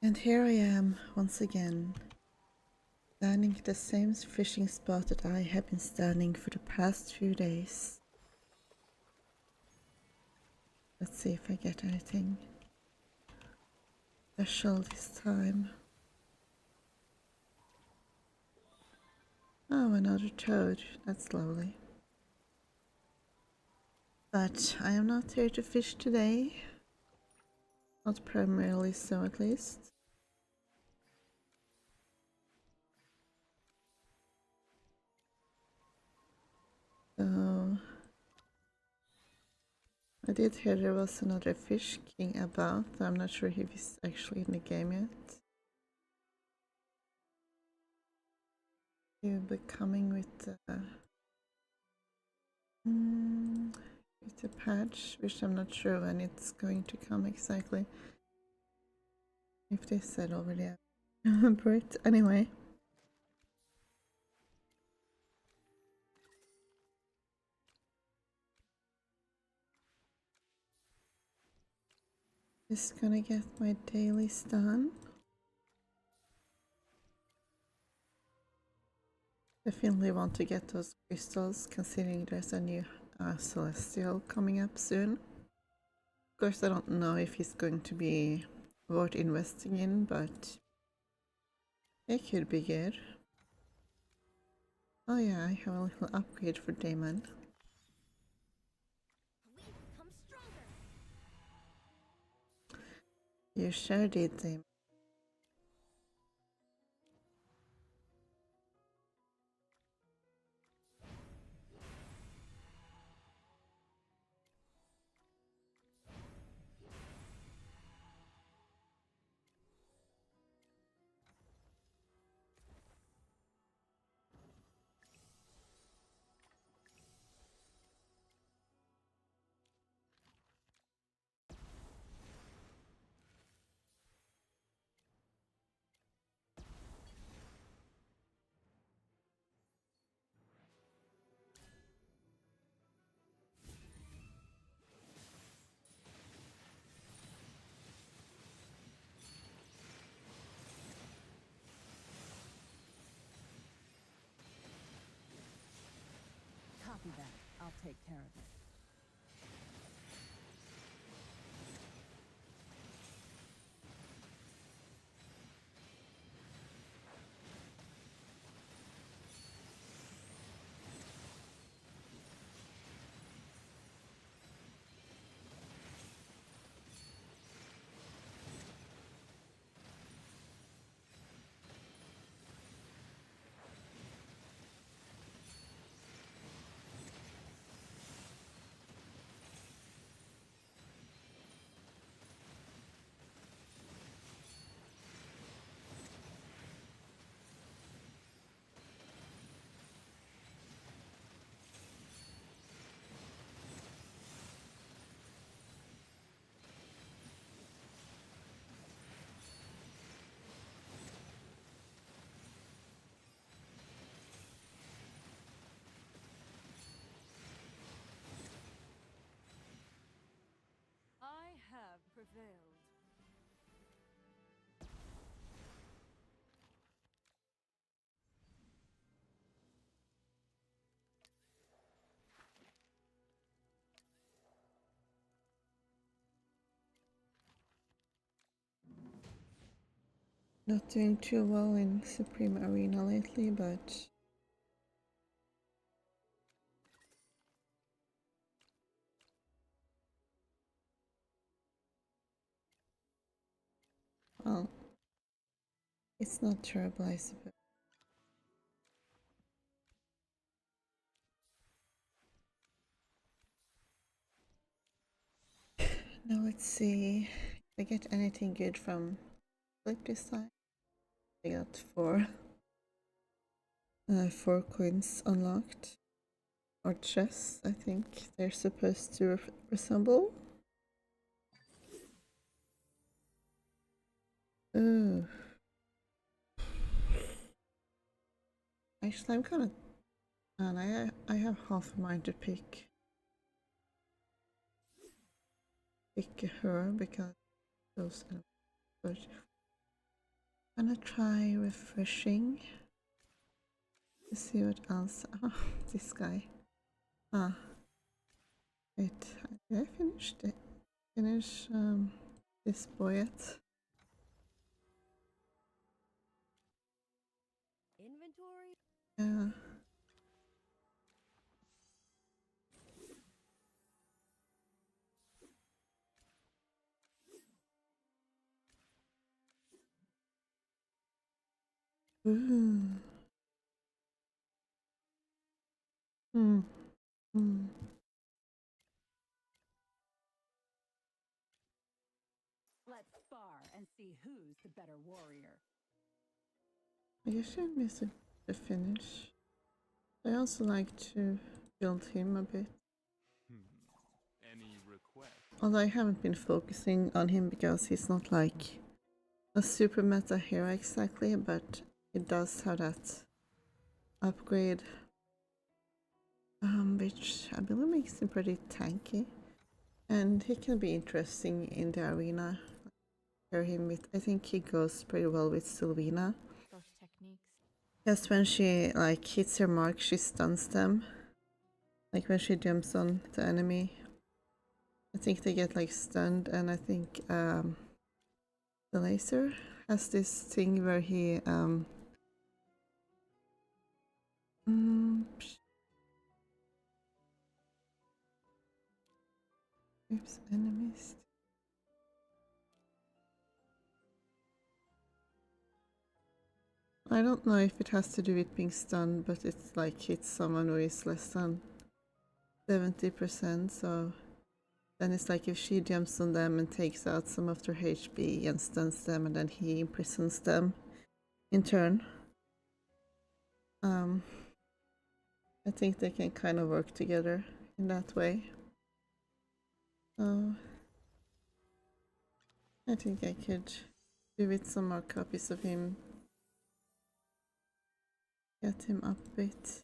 And here I am once again, standing at the same fishing spot that I have been standing for the past few days. Let's see if I get anything special this time. Oh, another toad. That's lovely. But I am not here to fish today. Not primarily so, at least. So I did hear there was another fish king about. I'm not sure if he's actually in the game yet. He'll be coming with a patch, which I'm not sure when it's going to come exactly. If they said already. But anyway. Just gonna get my dailies done. Definitely want to get those crystals, considering there's a new celestial coming up soon. Of course, I don't know if he's going to be worth investing in, but it could be good. Oh yeah, I have a little upgrade for Damon. You sure did, Damon. Copy that. I'll take care of it. I have prevailed. Not doing too well in Supreme Arena lately, but well, it's not terrible, I suppose. Now let's see if I get anything good from Flip this time. I got four coins unlocked. Or chests, I think they're supposed to resemble. Ooh. Actually, I'm kind of... And I have half a mind to pick her because those... But Gonna try refreshing to see what else. Oh, this guy. Ah, wait, did I finish this boy yet? Inventory? Yeah. Ooh. Hmm. Hmm. Let's spar and see who's the better warrior. I guess I missed the finish. I also like to build him a bit. Any request? Although I haven't been focusing on him because he's not like a super meta hero exactly, but he does have that upgrade, which I believe makes him pretty tanky. And he can be interesting in the arena. Pair him with, I think he goes pretty well with Sylvina. Those techniques. Yes, when she like hits her mark, she stuns them. Like when she jumps on the enemy, I think they get like stunned, and I think the laser has this thing where he oops, enemies. I don't know if it has to do with being stunned, but it's like hits someone who is less than 70%, so then it's like if she jumps on them and takes out some of their HP and stuns them, and then he imprisons them in turn. I think they can kind of work together in that way. So I think I could do with some more copies of him. Get him up a bit.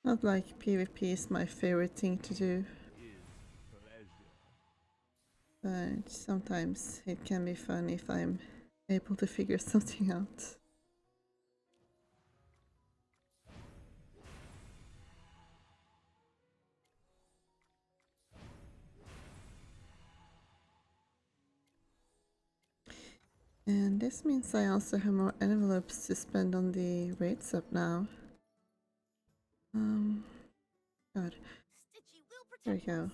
Not like PvP is my favorite thing to do, but sometimes it can be fun if I'm able to figure something out. And this means I also have more envelopes to spend on the raid sub now. God. There we go.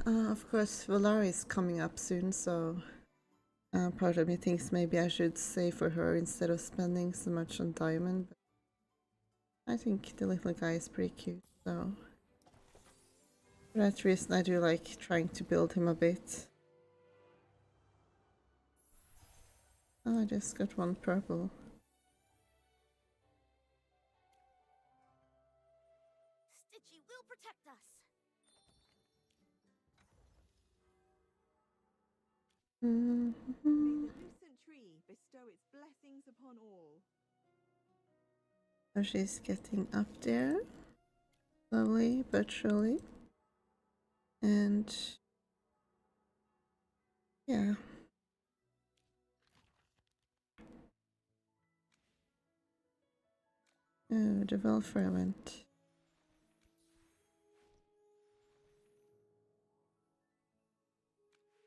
Of course, Valara is coming up soon, so part of me thinks maybe I should save for her instead of spending so much on diamond. But I think the little guy is pretty cute, so for that reason I do like trying to build him a bit. Oh, I just got one purple. Stitchy will protect us. Mm-hmm. May the Dissent tree bestow its blessings upon all. So she's getting up there, slowly but surely, and yeah. Oh, the welfare went.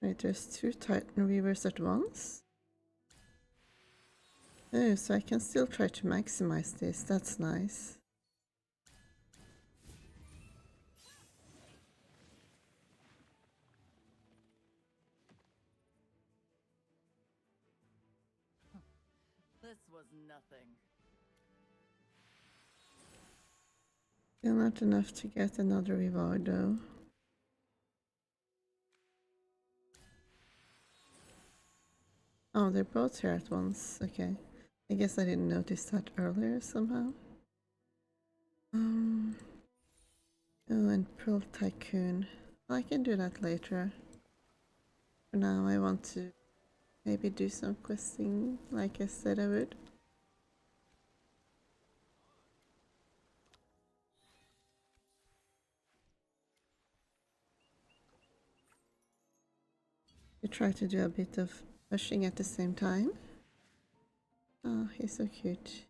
Wait, there's 2 Titan Reavers at once? Oh, so I can still try to maximize this, that's nice. This was nothing. Still not enough to get another reward though. Oh, they're both here at once, okay. I guess I didn't notice that earlier somehow. Oh, and Pearl Tycoon. I can do that later. For now I want to maybe do some questing like I said I would. You try to do a bit of pushing at the same time. Oh, he's so cute.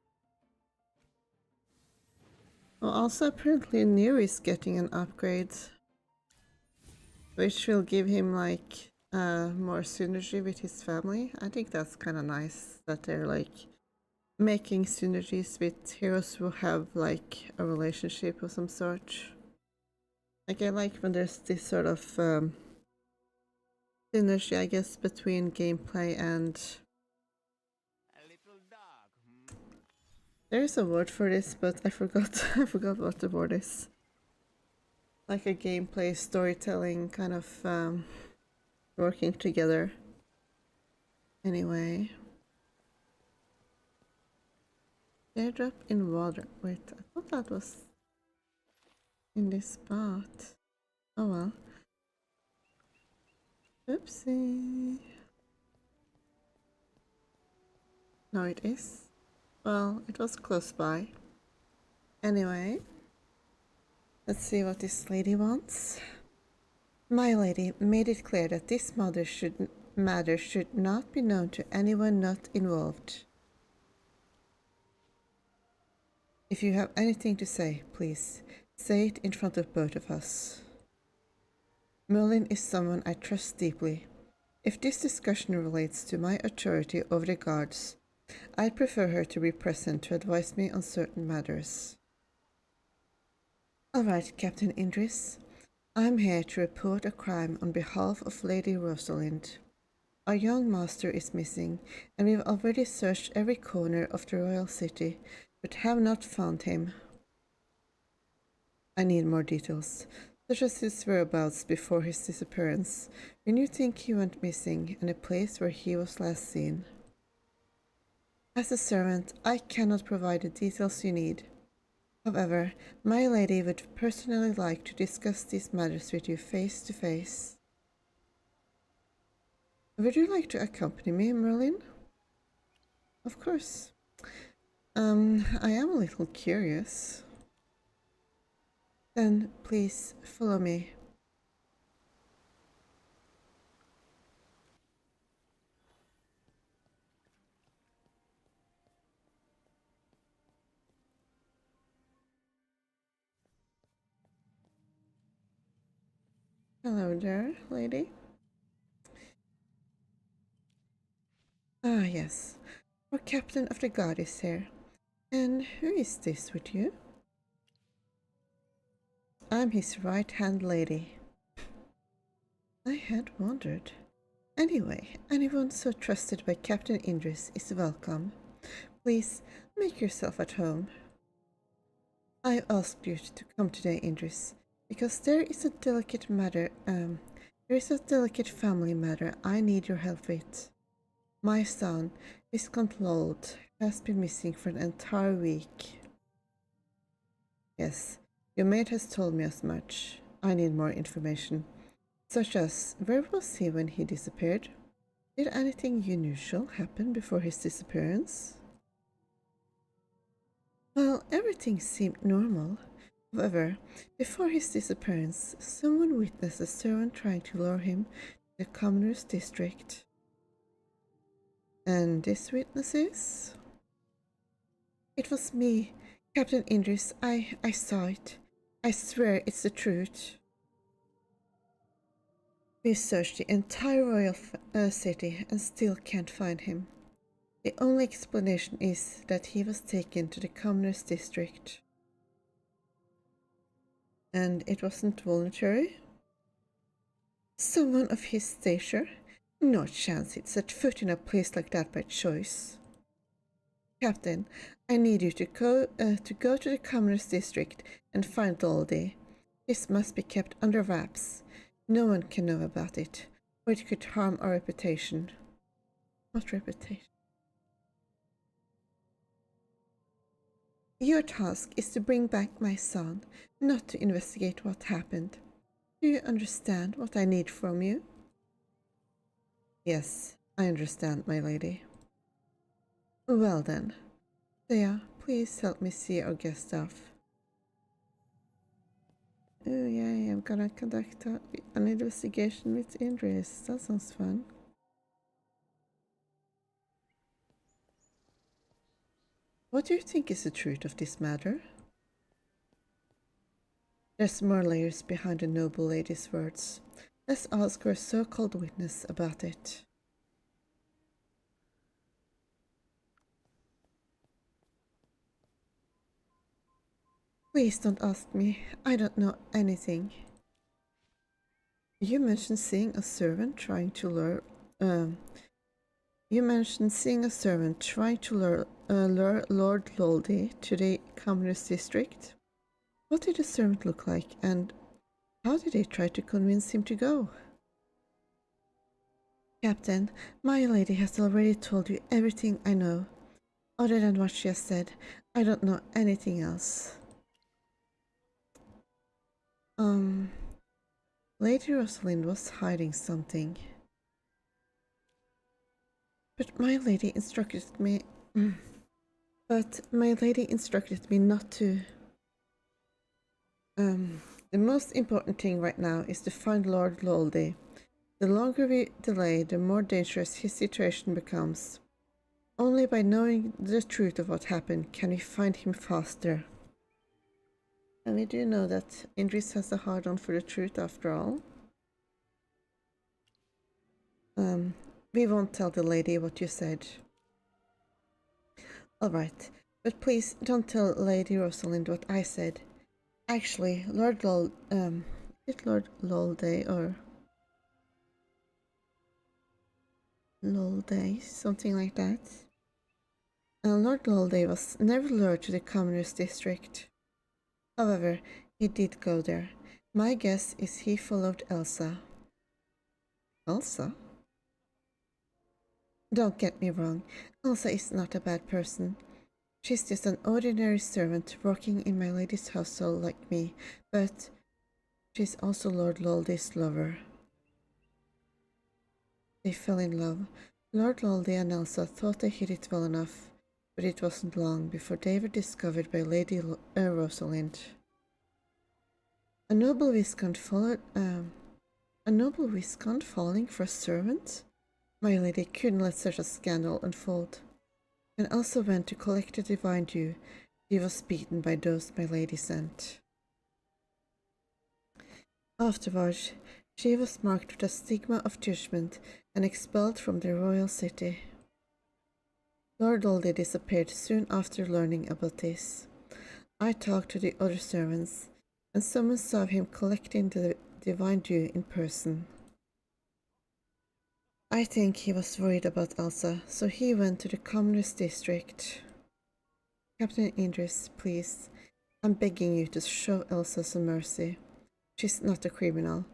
Oh, also apparently Nero is getting an upgrade, which will give him like more synergy with his family. I think that's kind of nice that they're like making synergies with heroes who have like a relationship of some sort. Like I like when there's this sort of synergy, I guess, between gameplay and... There is a word for this, but I forgot. I forgot what the word is. Like a gameplay storytelling kind of working together. Anyway. Airdrop in water. Wait, I thought that was in this spot. Oh well. Oopsie. No, it is. Well, it was close by. Anyway. Let's see what this lady wants. My lady made it clear that this matter should not be known to anyone not involved. If you have anything to say, please, say it in front of both of us. Merlin is someone I trust deeply. If this discussion relates to my authority over the guards, I'd prefer her to be present to advise me on certain matters. Alright, Captain Indris. I'm here to report a crime on behalf of Lady Rosalind. Our young master is missing, and we've already searched every corner of the royal city, but have not found him. I need more details, such as his whereabouts before his disappearance, when you think he went missing, and the place where he was last seen. As a servant, I cannot provide the details you need. However, my lady would personally like to discuss these matters with you face to face. Would you like to accompany me, Merlin? Of course. I am a little curious. Then please follow me. Hello there, lady. Ah, yes. Our captain of the guard is here. And who is this with you? I'm his right-hand lady. I had wondered. Anyway, anyone so trusted by Captain Indris is welcome. Please, make yourself at home. I asked you to come today, Indris, because there is a delicate family matter I need your help with. My son, Viscount Lold, has been missing for an entire week. Yes, your maid has told me as much. I need more information, such as where was he when he disappeared? Did anything unusual happen before his disappearance? Well, everything seemed normal. However, before his disappearance, someone witnessed a servant trying to lure him to the commoner's district. And this witness is? It was me, Captain Indris. I saw it. I swear it's the truth. We searched the entire royal city and still can't find him. The only explanation is that he was taken to the commoner's district. And it wasn't voluntary? Someone of his stature? No chance he'd set foot in a place like that by choice. Captain, I need you to go to the commoner's district and find Doldy. This must be kept under wraps. No one can know about it, or it could harm our reputation. What reputation? Your task is to bring back my son, not to investigate what happened. Do you understand what I need from you? Yes, I understand, my lady. Well then, Thea, please help me see our guest off. Oh yeah, I'm gonna conduct an investigation with Idris. That sounds fun. What do you think is the truth of this matter? There's more layers behind the noble lady's words. Let's ask her so-called witness about it. Please don't ask me. I don't know anything. You mentioned seeing a servant trying to lure. You mentioned seeing a servant trying to lure Lord Loldy to the Communist District. What did the servant look like, and how did they try to convince him to go? Captain, my lady has already told you everything I know. Other than what she has said, I don't know anything else. Lady Rosalind was hiding something. But my lady instructed me... But my lady instructed me not to... The most important thing right now is to find Lord Loldy. The longer we delay, the more dangerous his situation becomes. Only by knowing the truth of what happened can we find him faster. And we do know that Idris has a hard-on for the truth after all. We won't tell the lady what you said. Alright, but please don't tell Lady Rosalind what I said. Actually, Lord Lolday or Lolday, something like that. Lord Lolday was never lured to the Communist District. However, he did go there. My guess is he followed Elsa. Elsa? Don't get me wrong, Elsa is not a bad person. She's just an ordinary servant working in my lady's household like me, but she's also Lord Lolday's lover. They fell in love. Lord Loldy and Elsa thought they hid it well enough, but it wasn't long before they were discovered by Lady Rosalind. A noble viscount falling for a servant? My lady couldn't let such a scandal unfold. When Elsa went to collect the divine dew, she was beaten by those my lady sent. Afterwards, she was marked with a stigma of judgment and expelled from the royal city. Lord Loldy disappeared soon after learning about this. I talked to the other servants, and someone saw him collecting the divine dew in person. I think he was worried about Elsa, so he went to the Communist District. Captain Idris, please, I'm begging you to show Elsa some mercy. She's not a criminal.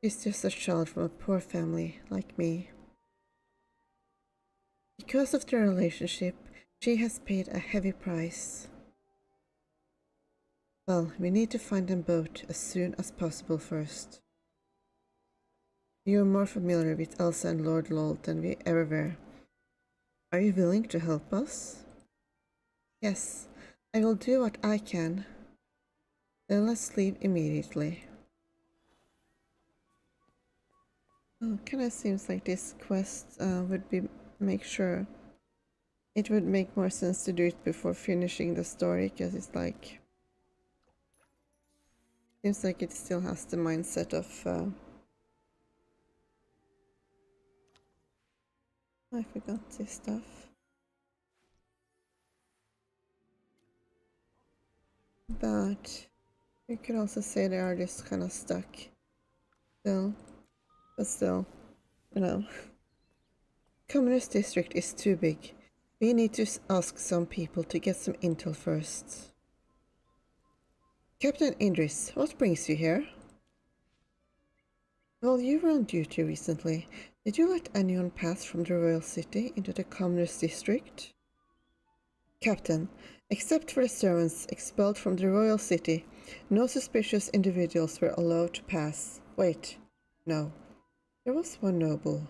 She's just a child from a poor family, like me. Because of their relationship, she has paid a heavy price. Well, we need to find them both as soon as possible first. You are more familiar with Elsa and Lord Lold than we ever were. Are you willing to help us? Yes, I will do what I can. Then let's leave immediately. Oh, kinda seems like this quest would be make sure it would make more sense to do it before finishing the story, because it's like seems like it still has the mindset of I forgot this stuff. But you could also say they are just kind of stuck still, but still, you know. Communist district is too big. We need to ask some people to get some intel first. Captain Idris, what brings you here? Well, you were on duty recently. Did you let anyone pass from the royal city into the Communist district? Captain, except for the servants expelled from the royal city, no suspicious individuals were allowed to pass. Wait, no. There was one noble.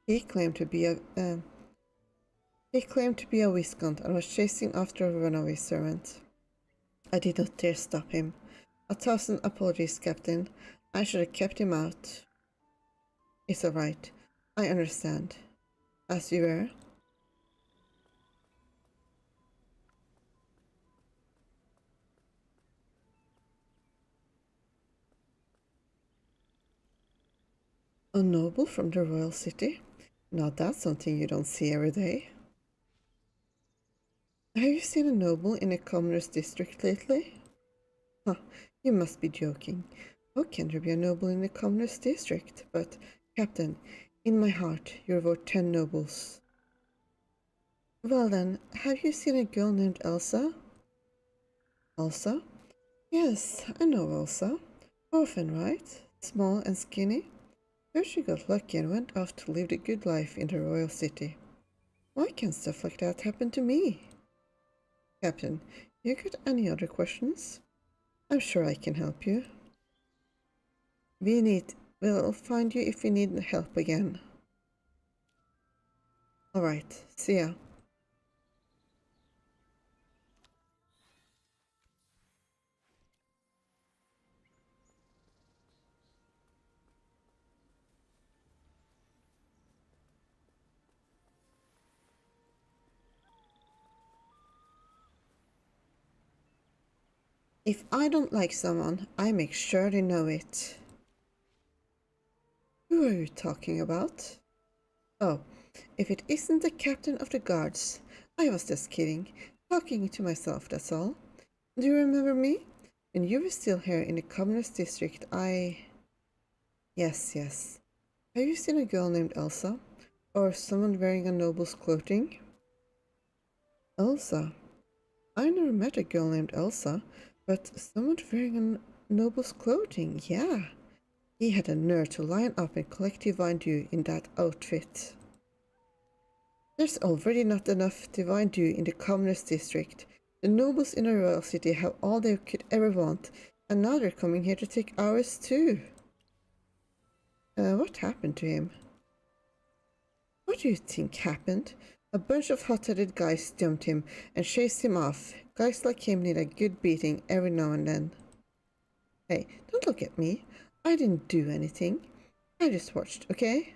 He claimed to be a viscount and was chasing after a runaway servant. I did not dare stop him. 1,000 apologies, Captain. I should have kept him out. It's alright. I understand. As you were. A noble from the royal city? Now that's something you don't see every day. Have you seen a noble in a commoner's district lately? Huh, you must be joking. How can there be a noble in the commoner's district? But, Captain, in my heart, you're worth 10 nobles. Well then, have you seen a girl named Elsa? Elsa? Yes, I know Elsa. Orphan, right? Small and skinny? But she got lucky and went off to live the good life in the royal city. Why can't stuff like that happen to me? Captain, you got any other questions? I'm sure I can help you. We'll find you if we need help again. Alright, see ya. If I don't like someone, I make sure they know it. Who are you talking about? Oh, if it isn't the captain of the guards. I was just kidding, talking to myself, that's all. Do you remember me? When you were still here in the commoner's district, Yes. Have you seen a girl named Elsa? Or someone wearing a noble's clothing? Elsa? I never met a girl named Elsa, but someone wearing a noble's clothing, yeah. He had a nerve to line up and collect divine dew in that outfit. There's already not enough divine dew in the commoner's district. The nobles in the royal city have all they could ever want, and now they're coming here to take ours too. What happened to him? What do you think happened? A bunch of hot-headed guys jumped him and chased him off. Guys like him need a good beating every now and then. Hey, don't look at me. I didn't do anything. I just watched, okay?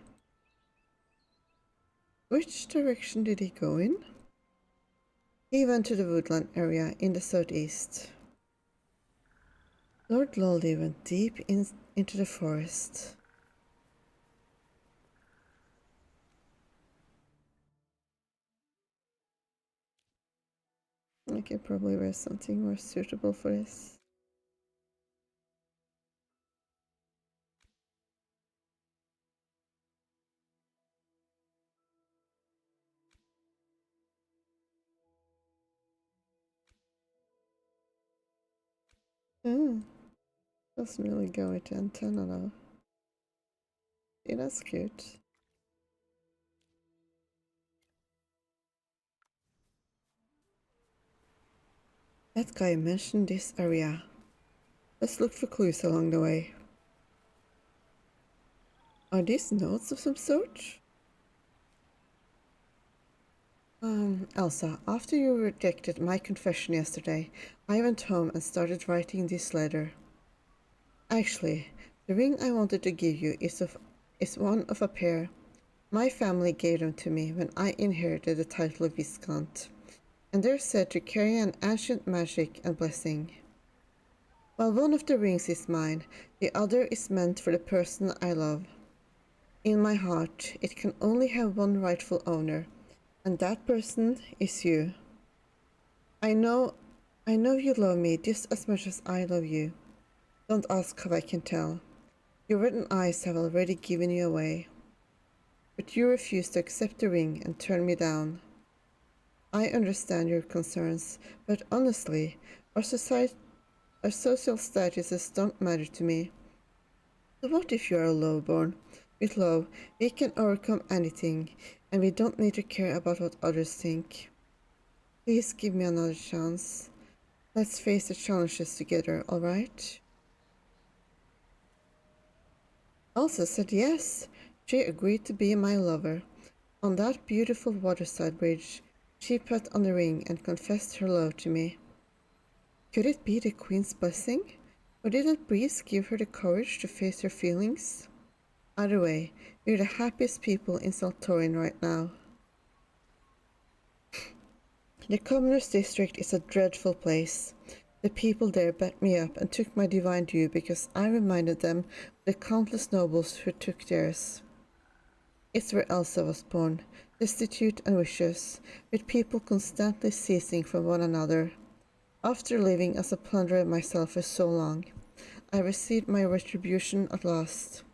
Which direction did he go in? He went to the woodland area in the southeast. Lord Loldy went deep into the forest. I could probably wear something more suitable for this. Oh, doesn't really go with the antenna though. Yeah, that's cute. That guy mentioned this area. Let's look for clues along the way. Are these notes of some sort? Elsa, after you rejected my confession yesterday, I went home and started writing this letter. Actually, the ring I wanted to give you is one of a pair. My family gave them to me when I inherited the title of Viscount, and they're said to carry an ancient magic and blessing. While one of the rings is mine, the other is meant for the person I love. In my heart, it can only have one rightful owner, and that person is you. I know you love me just as much as I love you. Don't ask how I can tell. Your written eyes have already given you away. But you refuse to accept the ring and turn me down. I understand your concerns, but honestly, our social statuses don't matter to me. So what if you are a lowborn? With love, we can overcome anything, and we don't need to care about what others think. Please give me another chance. Let's face the challenges together, alright? Elsa said yes. She agreed to be my lover. On that beautiful waterside bridge, she put on the ring and confessed her love to me. Could it be the Queen's blessing? Or did that breeze give her the courage to face her feelings? Either way, we're the happiest people in Saltorian right now. The Commoners District is a dreadful place. The people there backed me up and took my divine due because I reminded them of the countless nobles who took theirs. It's where Elsa was born, destitute and vicious, with people constantly seizing from one another. After living as a plunderer myself for so long, I received my retribution at last.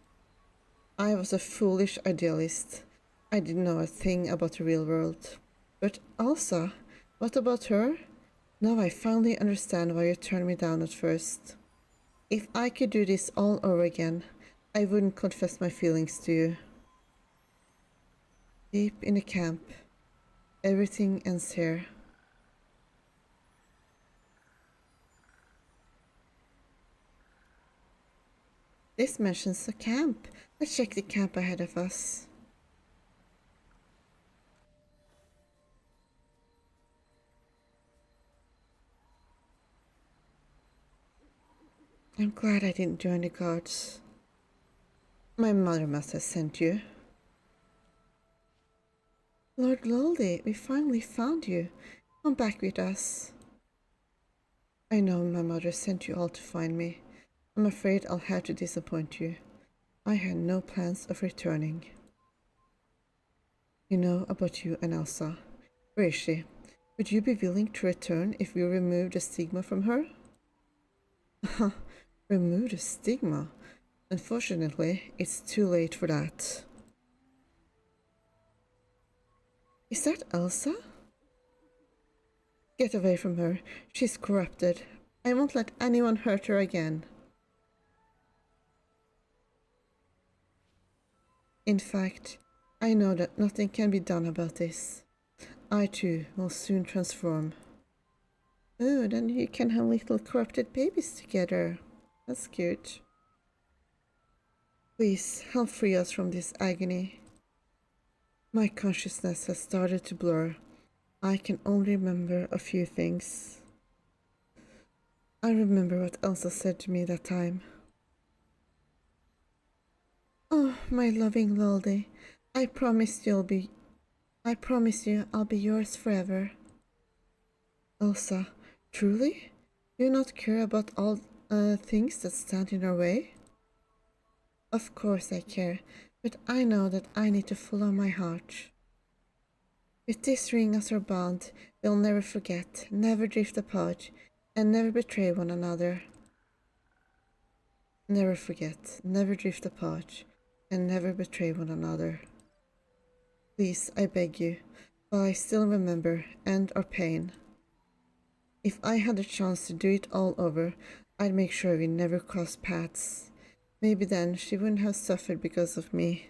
I was a foolish idealist. I didn't know a thing about the real world. But Elsa, what about her? Now I finally understand why you turned me down at first. If I could do this all over again, I wouldn't confess my feelings to you. Deep in the camp, everything ends here. This mentions a camp. Let's check the camp ahead of us. I'm glad I didn't join the guards. My mother must have sent you. Lord Loldy, we finally found you. Come back with us. I know my mother sent you all to find me. I'm afraid I'll have to disappoint you. I had no plans of returning. You know about you and Elsa. Where is she? Would you be willing to return if we remove the stigma from her? Remove the stigma? Unfortunately, it's too late for that. Is that Elsa? Get away from her. She's corrupted. I won't let anyone hurt her again. In fact, I know that nothing can be done about this. I too will soon transform. Oh, then you can have little corrupted babies together. That's cute. Please, help free us from this agony. My consciousness has started to blur. I can only remember a few things. I remember what Elsa said to me that time. Oh, my loving Loldy, I promise you I'll be yours forever. Elsa, truly? Do you not care about all things that stand in our way? Of course I care, but I know that I need to follow my heart. With this ring as our bond, we'll never forget, never drift apart, and never betray one another. Never forget, never drift apart, and never betray one another. Please, I beg you, while I still remember, end our pain. If I had a chance to do it all over, I'd make sure we never crossed paths. Maybe then she wouldn't have suffered because of me.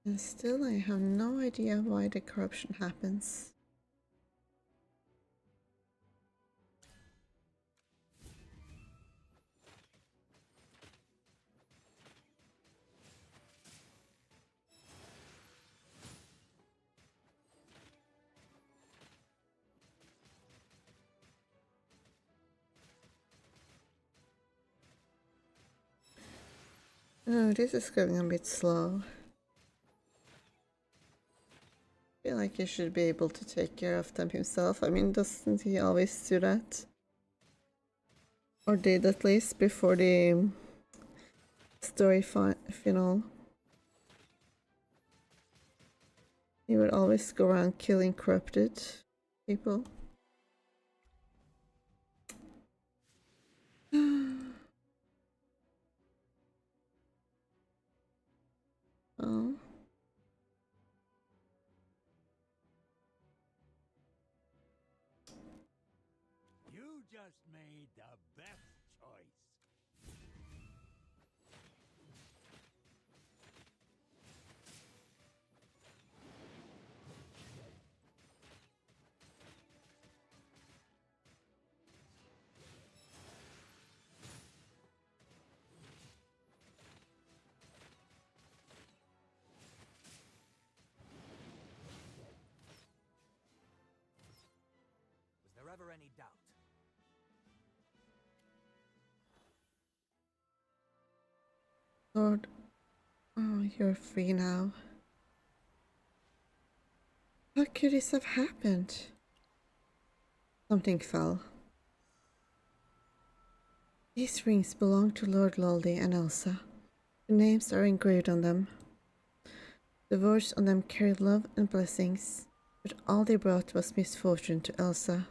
And still I have no idea why the corruption happens. Oh, this is going a bit slow. I feel like he should be able to take care of them himself. I mean, doesn't he always do that? Or did at least before the story final. He would always go around killing corrupted people. Oh. You just made the best choice. ever any doubt. Lord, oh, you're free now. How could this have happened? Something fell. These rings belong to Lord Loldy and Elsa. The names are engraved on them. The words on them carried love and blessings, but all they brought was misfortune to Elsa.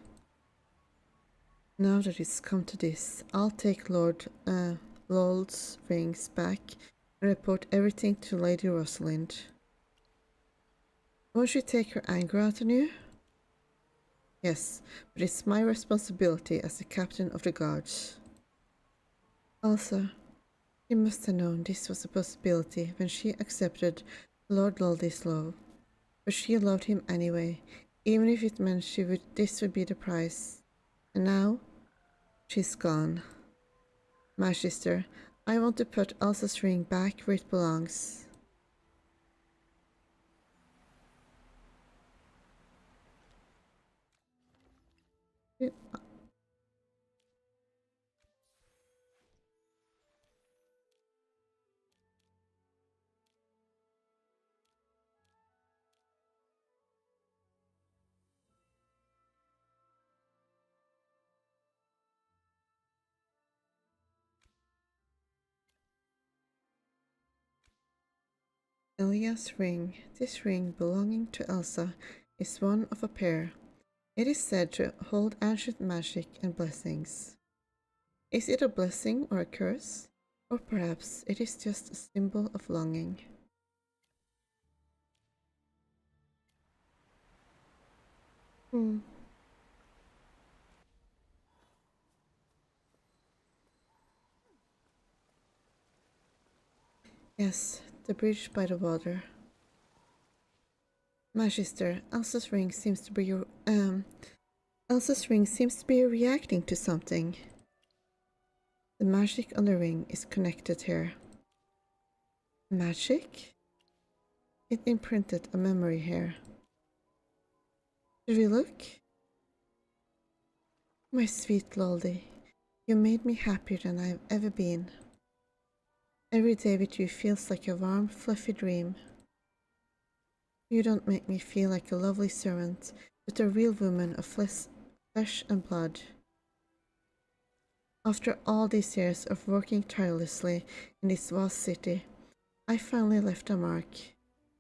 Now that it's come to this, I'll take Lold's rings back and report everything to Lady Rosalind. Won't she take her anger out on you? Yes, but it's my responsibility as the captain of the guards. Elsa, she must have known this was a possibility when she accepted Lord Loldy's love, but she loved him anyway, even if it meant this would be the price. And now, she's gone. My sister, I want to put Elsa's ring back where it belongs. Elia's ring. This ring belonging to Elsa is one of a pair. It is said to hold ancient magic and blessings. Is it a blessing or a curse? Or perhaps it is just a symbol of longing. Yes, the bridge by the water. My sister, Elsa's ring seems to be reacting to something. The magic on the ring is connected here. Magic? It imprinted a memory here. Should we look? My sweet Loldy, you made me happier than I've ever been. Every day with you feels like a warm, fluffy dream. You don't make me feel like a lovely servant, but a real woman of flesh and blood. After all these years of working tirelessly in this vast city, I finally left a mark,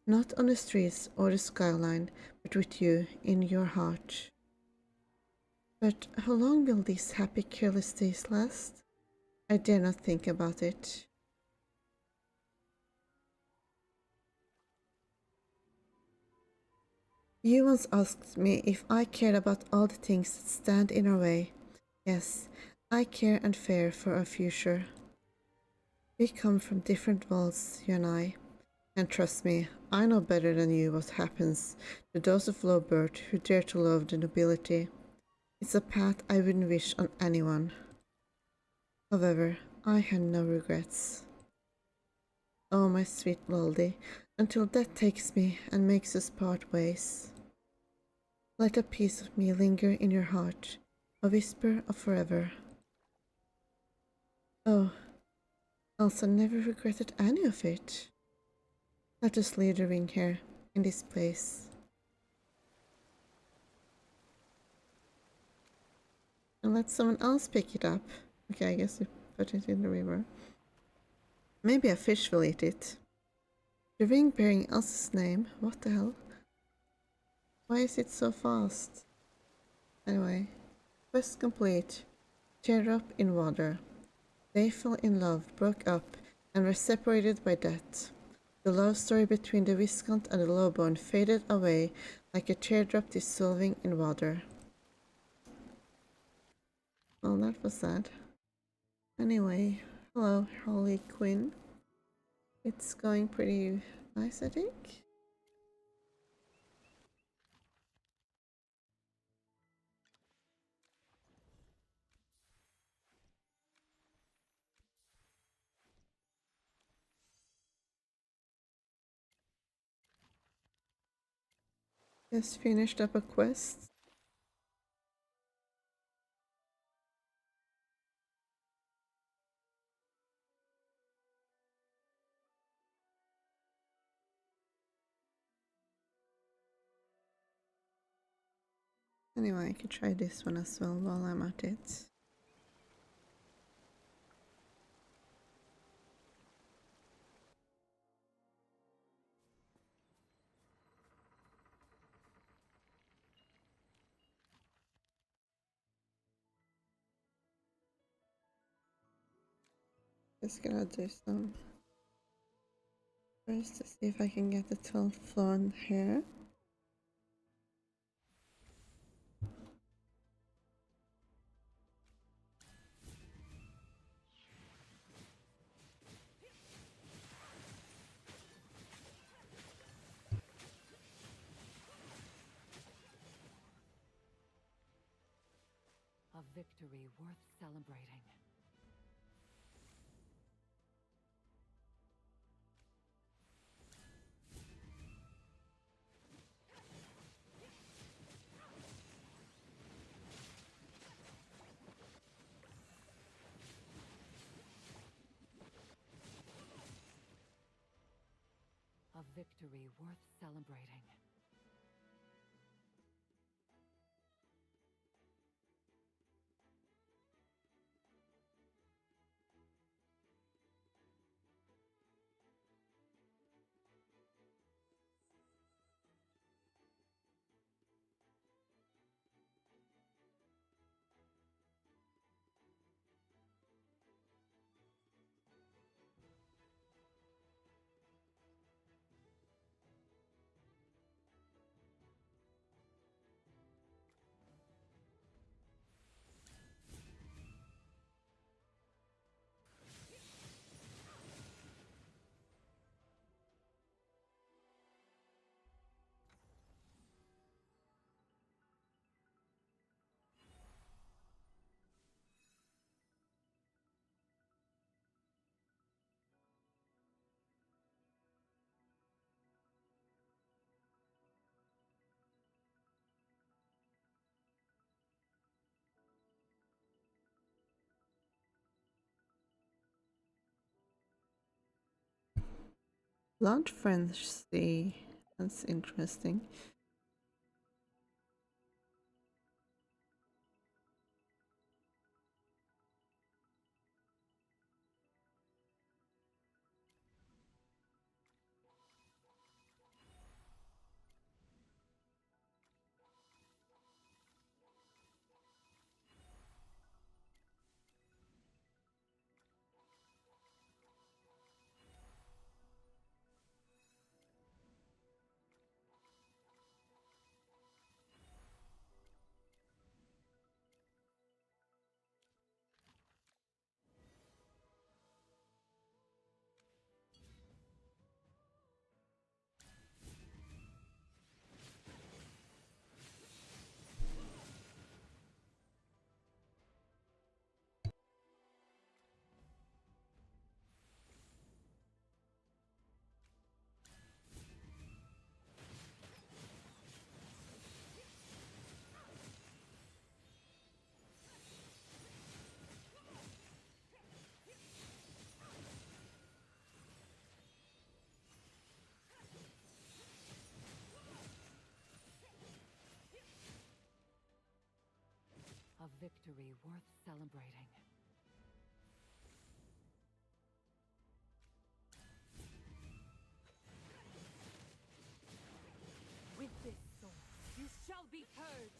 not on the streets or the skyline, but with you in your heart. But how long will these happy, careless days last? I dare not think about it. You once asked me if I cared about all the things that stand in our way. Yes, I care and fear for our future. We come from different worlds, you and I. And trust me, I know better than you what happens to those of low birth who dare to love the nobility. It's a path I wouldn't wish on anyone. However, I had no regrets. Oh, my sweet Loldy, until death takes me and makes us part ways. Let a piece of me linger in your heart, a whisper of forever. Oh, Elsa never regretted any of it. Let us leave the ring here, in this place. And let someone else pick it up. Okay, I guess we put it in the river. Maybe a fish will eat it. The ring bearing Elsa's name. What the hell? Why is it so fast? Anyway, quest complete. Tear up in water. They fell in love, broke up, and were separated by death. The love story between the Viscount and the Lowborn faded away like a teardrop dissolving in water. Well, that was sad. Anyway, hello, Harley Quinn. It's going pretty nice, I think. Just finished up a quest. Anyway, I could try this one as well while I'm at it. Just gonna do some first to see if I can get the 12th floor on here. A victory worth celebrating. A victory worth celebrating. Blood frenzy. That's interesting. A victory worth celebrating. With this sword, you shall be purged!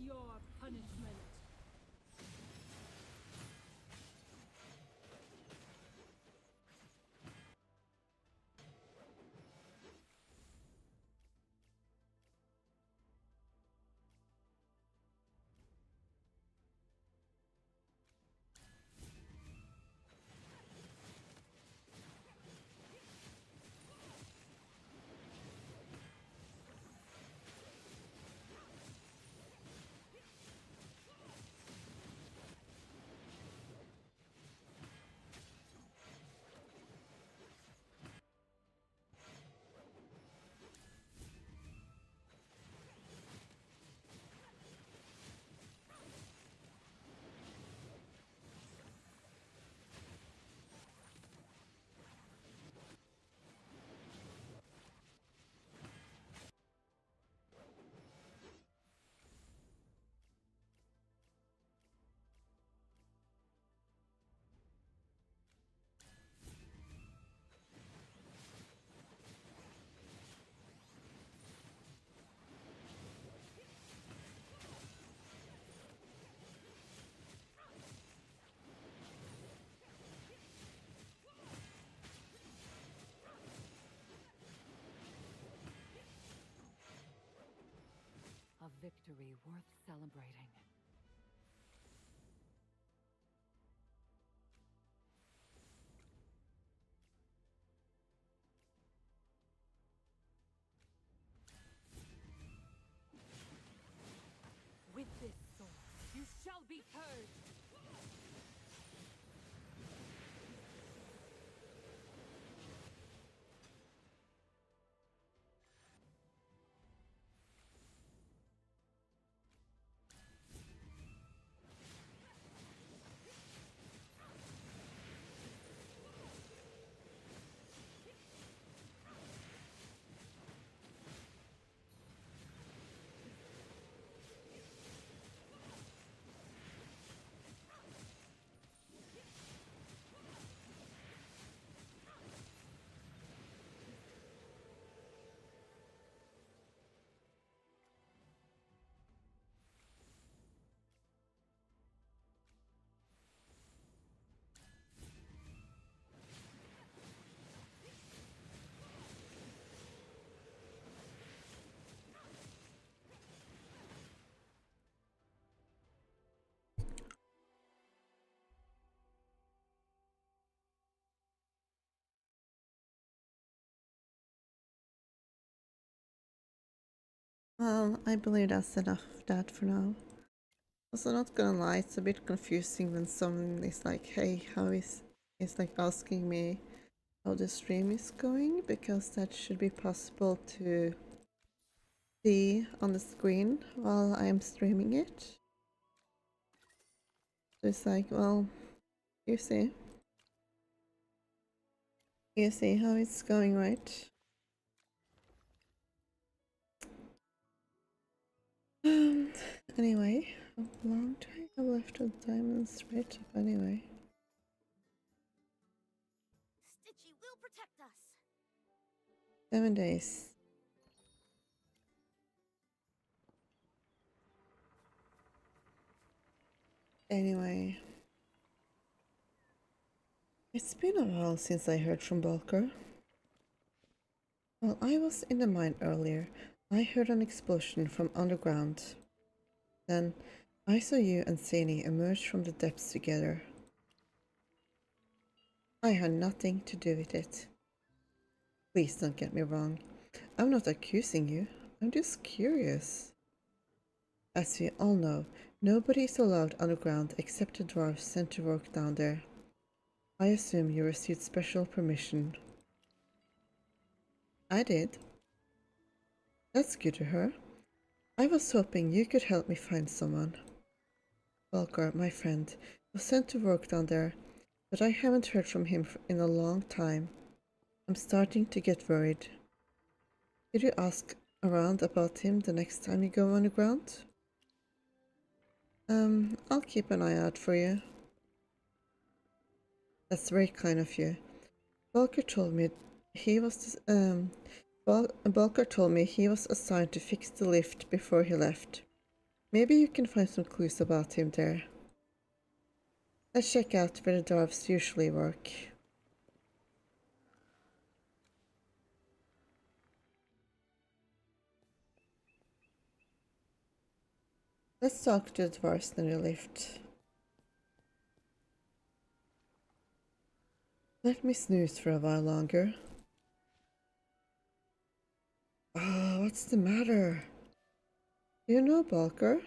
your punishment. A victory worth celebrating. With this sword, you shall be purged! Well, I believe that's enough of that for now. Also, not gonna lie, it's a bit confusing when someone is like, hey, is like asking me how the stream is going, because that should be possible to see on the screen while I'm streaming it. So it's like, well, you see. You see how it's going, right? Anyway, how long do I have left with diamonds right up anyway? Stitchy will protect us. 7 days. Anyway. It's been a while since I heard from Bulker. While I was in the mine earlier, I heard an explosion from underground. Then, I saw you and Sani emerge from the depths together. I had nothing to do with it. Please don't get me wrong. I'm not accusing you. I'm just curious. As we all know, nobody is allowed underground except the dwarves sent to work down there. I assume you received special permission. I did. That's good to hear. I was hoping you could help me find someone. Volker, my friend, was sent to work down there, but I haven't heard from him in a long time. I'm starting to get worried. Could you ask around about him the next time you go underground? I'll keep an eye out for you. That's very kind of you. Volker told me he was Volker told me he was assigned to fix the lift before he left. Maybe you can find some clues about him there. Let's check out where the dwarves usually work. Let's talk to the dwarves in the lift. Let me snooze for a while longer. Oh, what's the matter? Do you know Balker?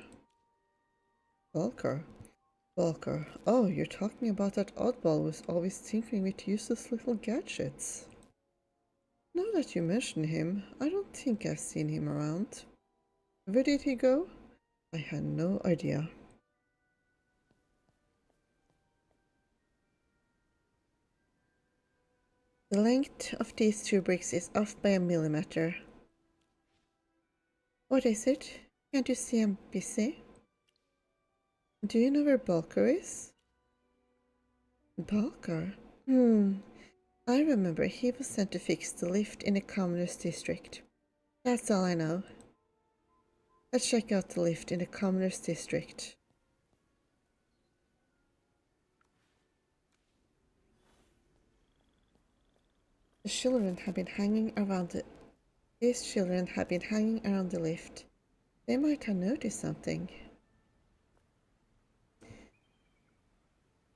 Balker? Balker. Oh, you're talking about that oddball who's always tinkering with useless little gadgets. Now that you mention him, I don't think I've seen him around. Where did he go? I had no idea. The length of these two bricks is off by a millimeter. What is it? Can't you see I'm busy? Do you know where Balker is? Balker? I remember he was sent to fix the lift in the commoner's district. That's all I know. Let's check out the lift in the commoner's district. These children have been hanging around the lift. They might have noticed something.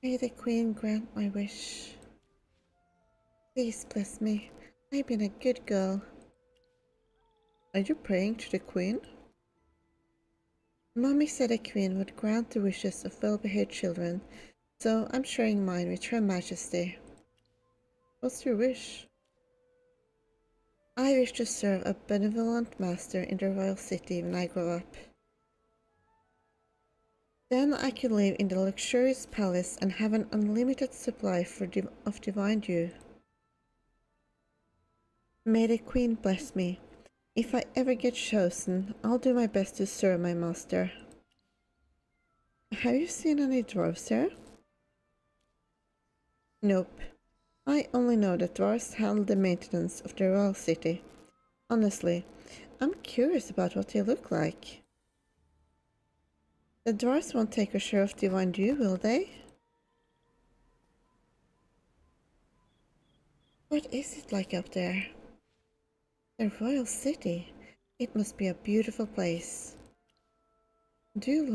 May the Queen grant my wish. Please bless me. I've been a good girl. Are you praying to the Queen? Mommy said the Queen would grant the wishes of well-behaved children, so I'm sharing mine with Her Majesty. What's your wish? I wish to serve a benevolent master in the royal city when I grow up. Then I could live in the luxurious palace and have an unlimited supply of divine dew. May the Queen bless me. If I ever get chosen, I'll do my best to serve my master. Have you seen any dwarves here? Nope. I only know that dwarves handle the maintenance of the royal city. Honestly, I'm curious about what they look like. The dwarves won't take a share of divine dew, will they? What is it like up there? The royal city. It must be a beautiful place. Do you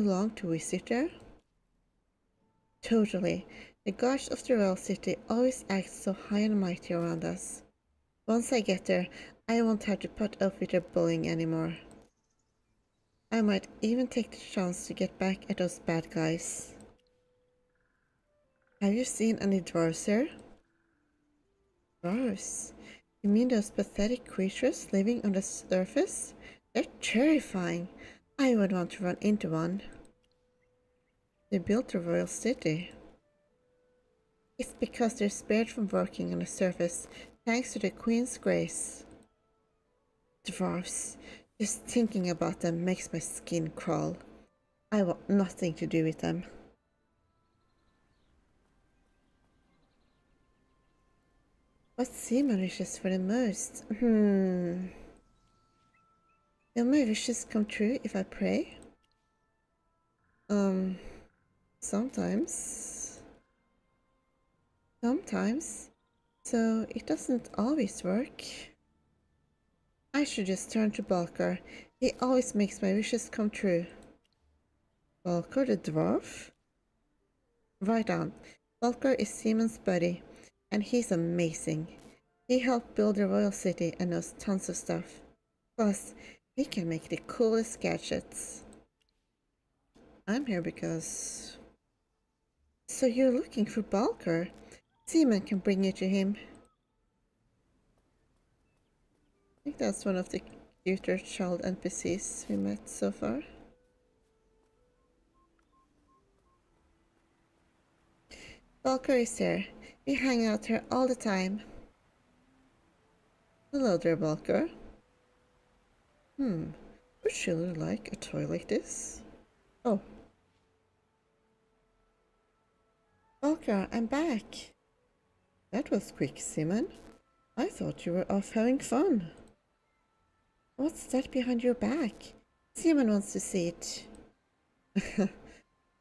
long to visit there? Totally. The guards of the royal city always act so high and mighty around us. Once I get there, I won't have to put up with their bullying anymore. I might even take the chance to get back at those bad guys. Have you seen any dwarves here? Dwarves? You mean those pathetic creatures living on the surface? They're terrifying. I would want to run into one. They built the royal city. It's because they're spared from working on the surface, thanks to the Queen's grace. Dwarves. Just thinking about them makes my skin crawl. I want nothing to do with them. What seaman wishes for the most? Will my wishes come true if I pray? Sometimes. Sometimes. So it doesn't always work. I should just turn to Balker. He always makes my wishes come true. Balker the dwarf? Right on. Balker is Simon's buddy, and he's amazing. He helped build the royal city and knows tons of stuff. Plus, he can make the coolest gadgets. I'm here because... So you're looking for Balker? Simon can bring you to him. I think that's one of the cuter child NPCs we met so far. Balker is here. We hang out here all the time. Hello there, Balker. Would children like a toy like this? Oh. Balker, I'm back. That was quick, Simon. I thought you were off having fun. What's that behind your back? Simon wants to see it.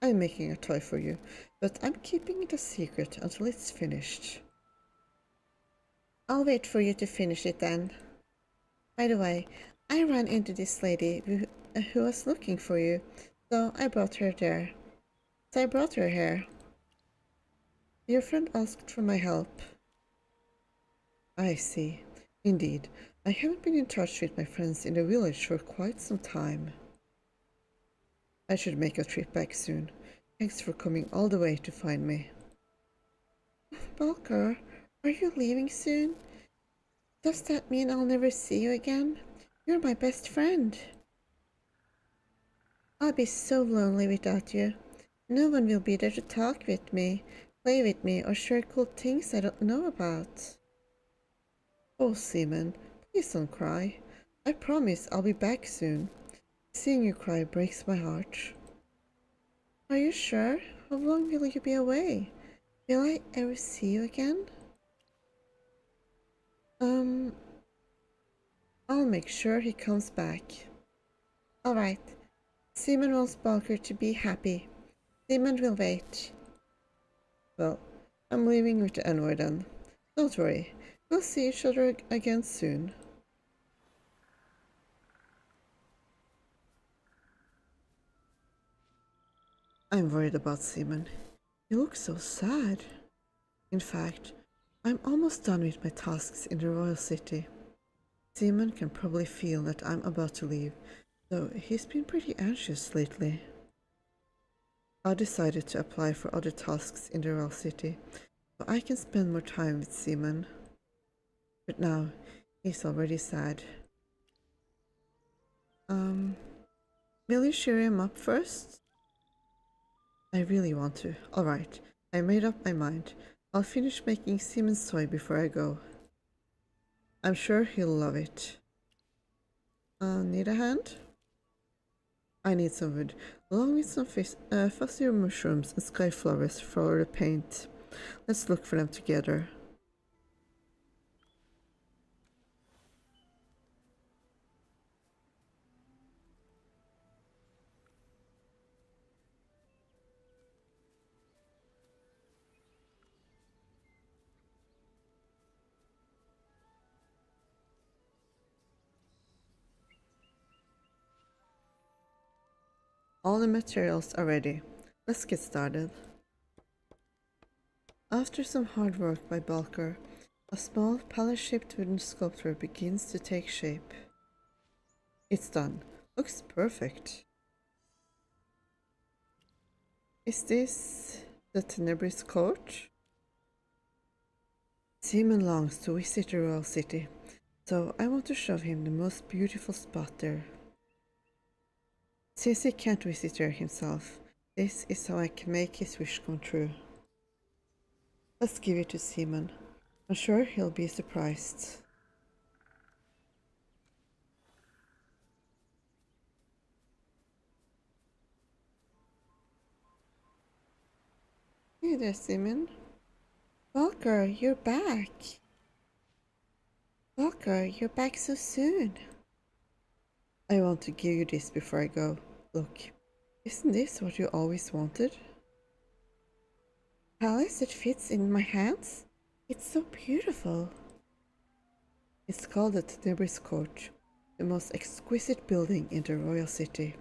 I'm making a toy for you, but I'm keeping it a secret until it's finished. I'll wait for you to finish it then. By the way, I ran into this lady who was looking for you, so I brought her there. So I brought her here. Your friend asked for my help. I see. Indeed, I haven't been in touch with my friends in the village for quite some time. I should make a trip back soon. Thanks for coming all the way to find me. Balker, are you leaving soon? Does that mean I'll never see you again? You're my best friend. I'll be so lonely without you. No one will be there to talk with me, play with me, or share cool things I don't know about. Oh, Seaman, please don't cry. I promise I'll be back soon. Seeing you cry breaks my heart. Are you sure? How long will you be away? Will I ever see you again? I'll make sure he comes back. Alright. Seaman wants Balker to be happy. Seaman will wait. Well, I'm leaving with the envoy then. Don't worry, we'll see each other again soon. I'm worried about Seaman. He looks so sad. In fact, I'm almost done with my tasks in the royal city. Seaman can probably feel that I'm about to leave, though he's been pretty anxious lately. I decided to apply for other tasks in the royal city, so I can spend more time with Seaman. But now, he's already sad. Will you cheer him up first? I really want to. Alright, I made up my mind. I'll finish making Seaman's toy before I go. I'm sure he'll love it. Need a hand? I need some wood, along with some fuzzy mushrooms and sky flowers for the paint. Let's look for them together. All the materials are ready. Let's get started. After some hard work by Balker, a small palace-shaped wooden sculpture begins to take shape. It's done. Looks perfect. Is this the Tenebris court? Seaman longs to visit the royal city, so I want to show him the most beautiful spot there. Since he can't visit there himself, this is how I can make his wish come true. Let's give it to Seaman. I'm sure he'll be surprised. Hey there, Seaman. Walker, you're back. Walker, you're back so soon. I want to give you this before I go. Look, isn't this what you always wanted? Palace that fits in my hands? It's so beautiful. It's called the Tenebris Court, the most exquisite building in the royal city.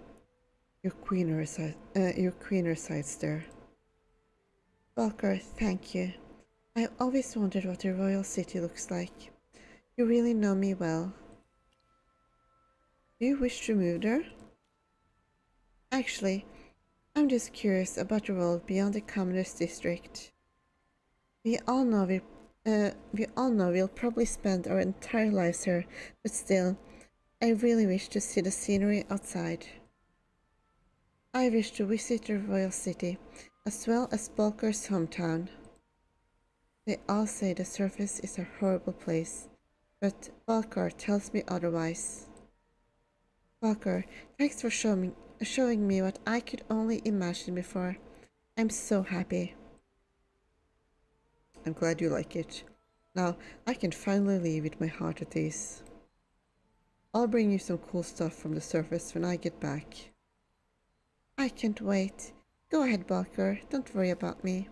Your queen resides there. Walker, thank you. I always wondered what the royal city looks like. You really know me well. Do you wish to move there? Actually, I'm just curious about the world beyond the Commoners district. We all know we'll probably spend our entire lives here, but still, I really wish to see the scenery outside. I wish to visit the royal city, as well as Balker's hometown. They all say the surface is a horrible place, but Balker tells me otherwise. Balker, thanks for showing me what I could only imagine before. I'm so happy. I'm glad you like it. Now I can finally leave with my heart at ease. I'll bring you some cool stuff from the surface when I get back. I can't wait. Go ahead, Barker. Don't worry about me.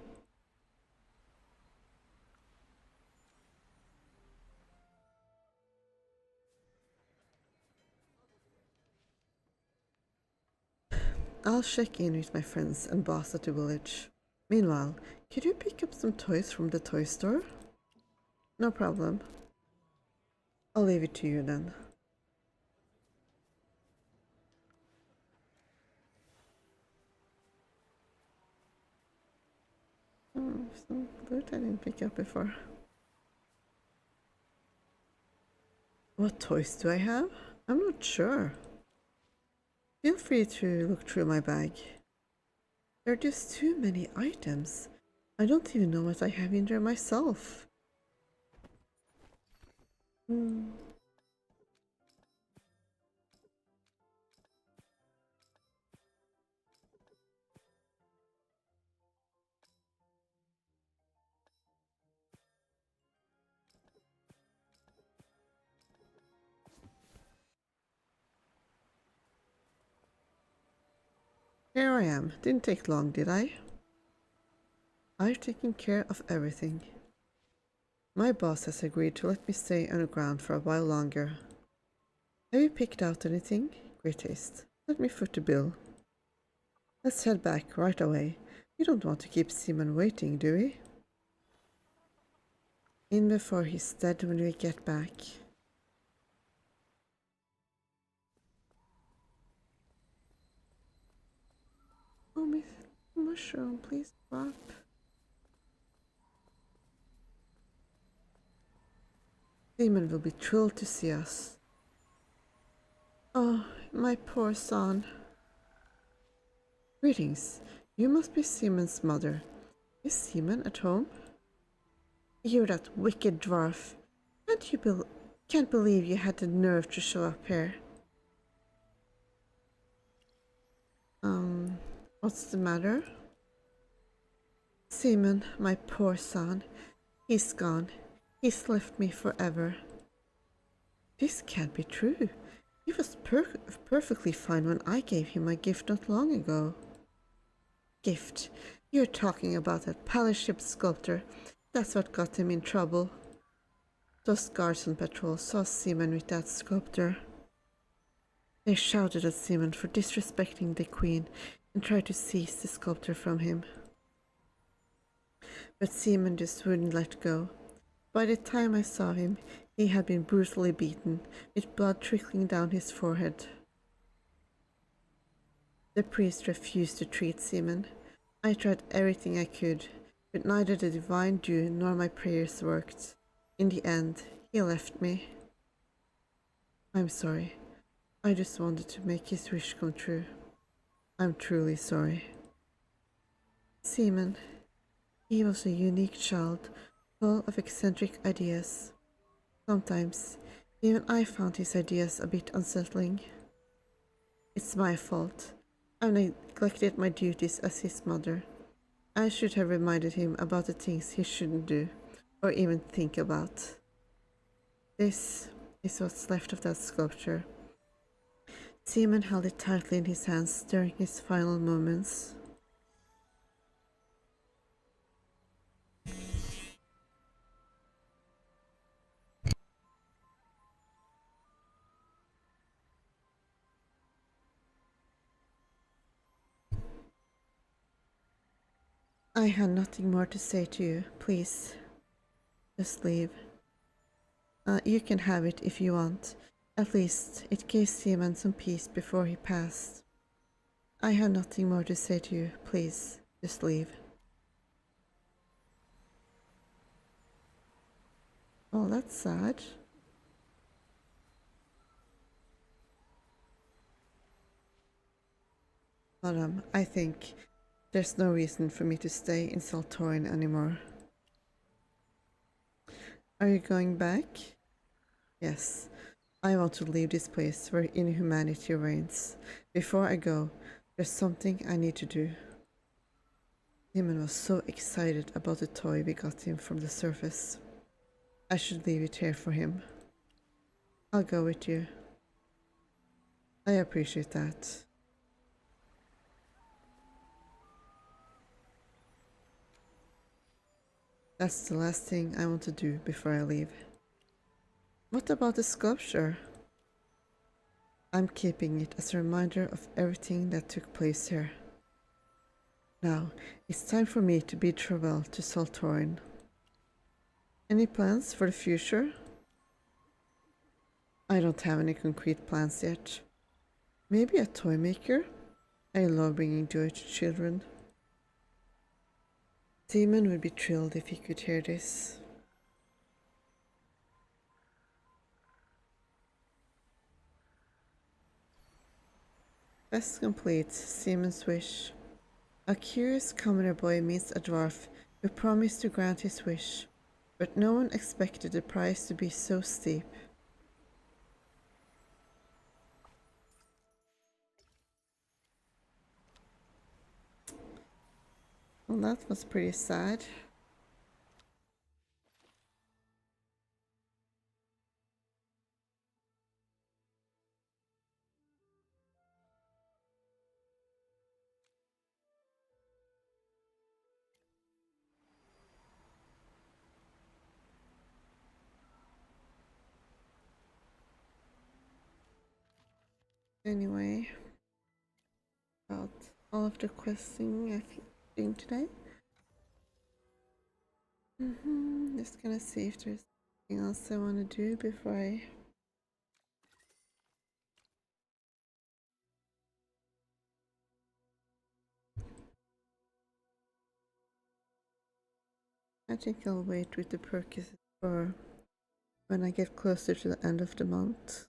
I'll check in with my friends and boss at the village. Meanwhile, could you pick up some toys from the toy store? No problem. I'll leave it to you then. Oh, some loot I didn't pick up before. What toys do I have? I'm not sure. Feel free to look through my bag. There are just too many items. I don't even know what I have in there myself. Here I am. Didn't take long, did I? I've taken care of everything. My boss has agreed to let me stay underground for a while longer. Have you picked out anything? Great taste. Let me foot the bill. Let's head back right away. We don't want to keep Simon waiting, do we? In before he's dead when we get back. Oh, my mushroom, please drop. Simon will be thrilled to see us. Oh, my poor son. Greetings. You must be Simon's mother. Is Simon at home? You're that wicked dwarf. Can't believe you had the nerve to show up here. What's the matter? Simon, my poor son. He's gone. He's left me forever. This can't be true. He was perfectly fine when I gave him my gift not long ago. Gift? You're talking about that palace ship sculptor. That's what got him in trouble. Those guards on patrol saw Simon with that sculptor. They shouted at Simon for disrespecting the queen and tried to seize the sculptor from him. But Simon just wouldn't let go. By the time I saw him, he had been brutally beaten, with blood trickling down his forehead. The priest refused to treat Simon. I tried everything I could, but neither the divine dew nor my prayers worked. In the end, he left me. I'm sorry. I just wanted to make his wish come true. I'm truly sorry. Simon, he was a unique child, full of eccentric ideas. Sometimes, even I found his ideas a bit unsettling. It's my fault. I neglected my duties as his mother. I should have reminded him about the things he shouldn't do, or even think about. This is what's left of that sculpture. Simon held it tightly in his hands during his final moments. I had nothing more to say to you. Please, just leave. You can have it if you want. At least, it gave Simon some peace before he passed. I have nothing more to say to you. Please, just leave. Oh, that's sad. But I think there's no reason for me to stay in Saltorin anymore. Are you going back? Yes. I want to leave this place where inhumanity reigns. Before I go, there's something I need to do. Simon was so excited about the toy we got him from the surface. I should leave it here for him. I'll go with you. I appreciate that. That's the last thing I want to do before I leave. What about the sculpture? I'm keeping it as a reminder of everything that took place here. Now, it's time for me to bid farewell to Soltorin. Any plans for the future? I don't have any concrete plans yet. Maybe a toy maker? I love bringing joy to children. Demon would be thrilled if he could hear this. Quest complete. Simon's wish. A curious commoner boy meets a dwarf who promised to grant his wish, but no one expected the price to be so steep. Well, that was pretty sad. Anyway, about all of the questing I've been today. Just gonna see if there's anything else I want to do before I think I'll wait with the purchases for when I get closer to the end of the month.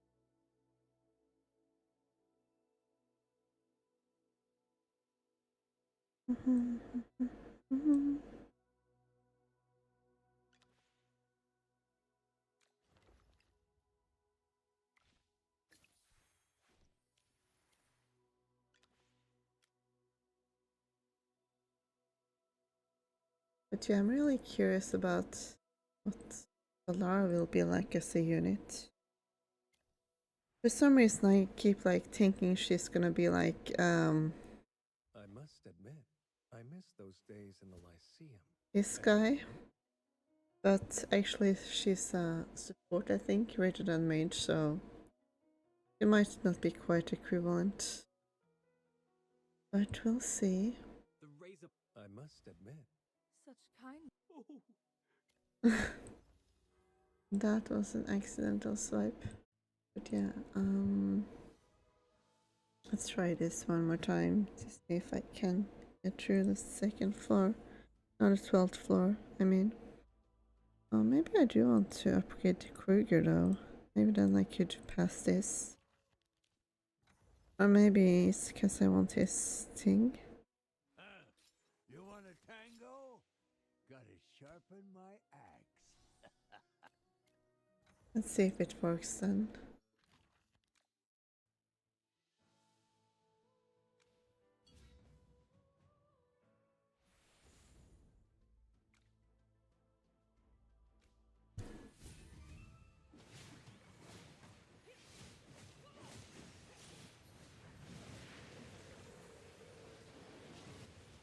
But yeah, I'm really curious about what Alara will be like as a unit. For some reason, I keep like thinking she's gonna be like I must admit, I miss those days in the Lyceum. this guy, but actually she's a support, I think, rather than mage, so it might not be quite equivalent. But we'll see. The razor. I must admit. Such kind. That was an accidental swipe. But yeah, let's try this one more time to see if I can get through the second floor. Not the 12th floor, I mean. Oh, maybe I do want to upgrade to Kruger though. Maybe then I could pass this. Or maybe it's because I want his thing. You want a tango? Gotta sharpen my axe. Let's see if it works then.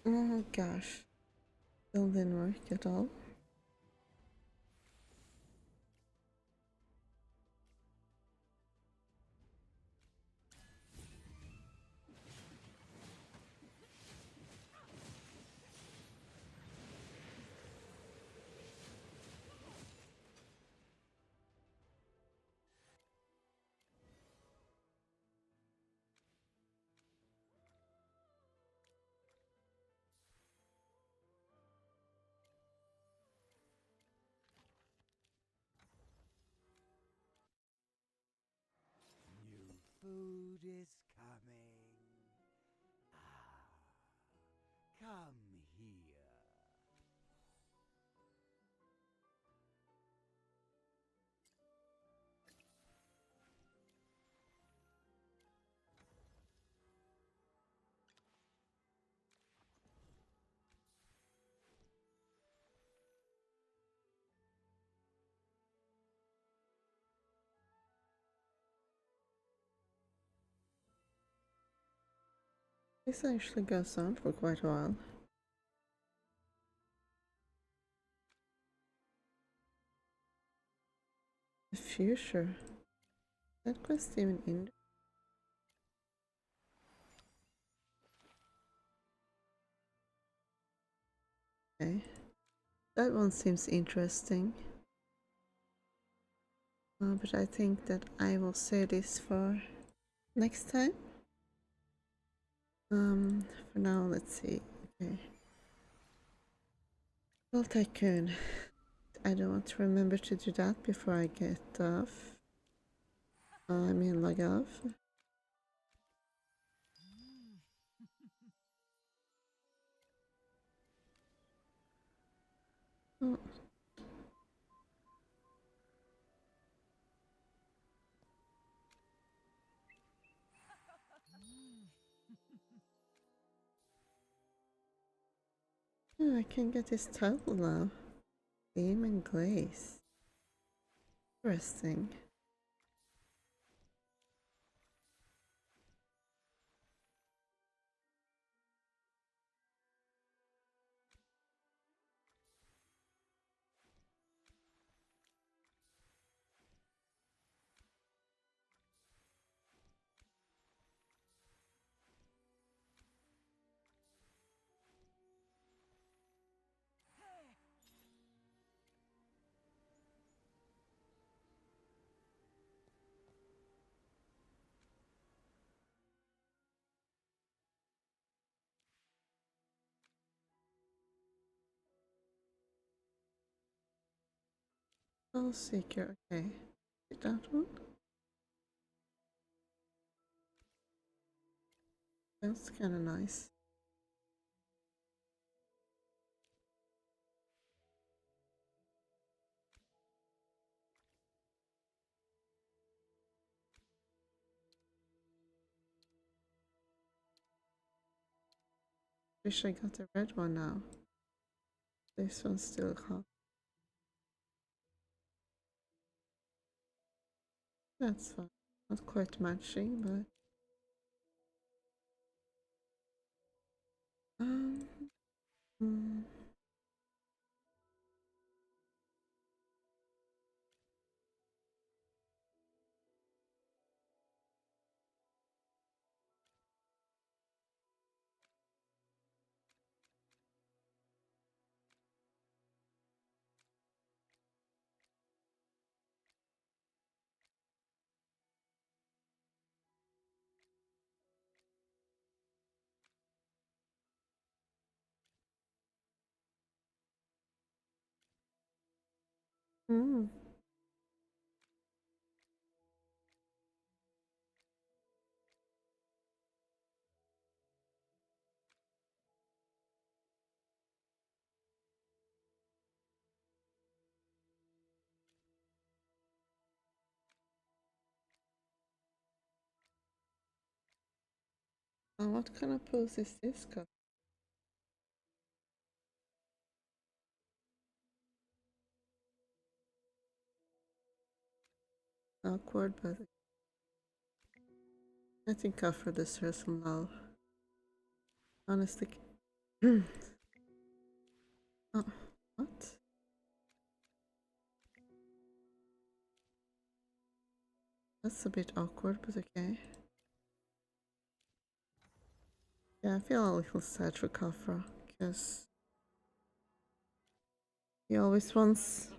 Oh gosh, still didn't work at all. New food is coming. Ah, come here. This actually goes on for quite a while. The future. That quest even in. Okay. That one seems interesting. But I think that I will save this for next time. For now, let's see. Okay. Well, Tycoon. I don't want to remember to do that before I get off. I mean, log off. Oh. Oh, I can get this title now. Game and Glaze. Interesting. Soul Seeker, okay. Is that one? That's kinda nice. Wish I got the red one now. This one's still hot. That's fine. Not quite matching, but hmm. Hmm. What kind of pose is this guy? Awkward, but I think after this rehearsal now. Honestly. Oh, what? That's a bit awkward, but okay. Yeah, I feel a little sad for Kafra, because he always wants.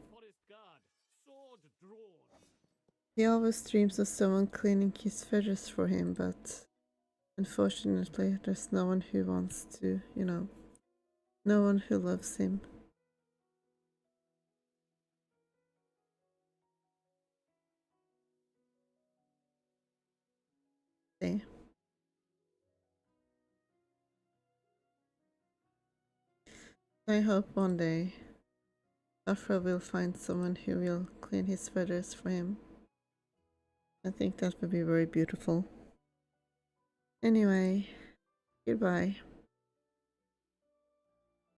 He always dreams of someone cleaning his feathers for him, but unfortunately, there's no one who wants to, no one who loves him. See? I hope one day Afra will find someone who will clean his feathers for him. I think that would be very beautiful. Anyway, goodbye.